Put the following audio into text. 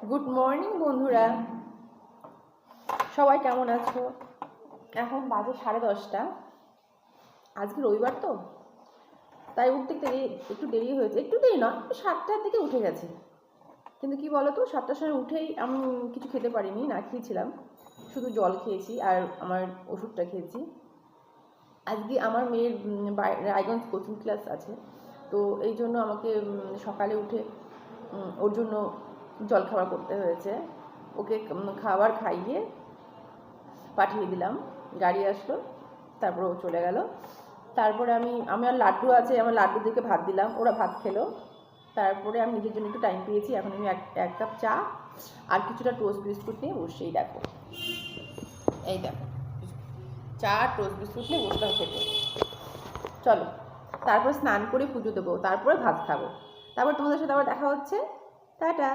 Good morning বন্ধুরা, সবাই কেমন আছো? এখন বাজে 10:30। আজকে রবিবার তো, তাই উঠতে একটু দেরি হয়েছে। একটু দেরি নয়, 7টার দিকে উঠে গেছে। কিন্তু কি বলো তো, 7টার সময় উঠেই আমি কিছু খেতে পারিনি, না খেয়েছিলাম, শুধু জল খেয়েছি আর আমার ওষুধটা খেয়েছি। আজকে আমার মেয়ের রায়গঞ্জ কোচিং ক্লাস আছে, তো এই জন্য আমাকে সকালে উঠে ওর জন্য জলখাবার করতে হয়েছে। ওকে খাবার খাইয়ে পাঠিয়ে দিলাম, গাড়ি আসলো, তারপর ও চলে গেল। তারপরে আমার লাড্ডু আছে, আমার লাড্ডুদেরকে ভাত দিলাম, ওরা ভাত খেলো। তারপরে আমি নিজের জন্য একটু টাইম পেয়েছি। এখন আমি এক কাপ চা আর কিছুটা টোস্ট বিস্কুট নিয়ে বসেই দেখো, এই দেখো, চা আর টোস্ট বিস্কুট নিয়ে বসলাম খেতে। চলো, তারপর স্নান করে পুজো দেবো, তারপরে ভাত খাবো, তারপর তোমাদের সাথে আবার দেখা হচ্ছে। টাটা।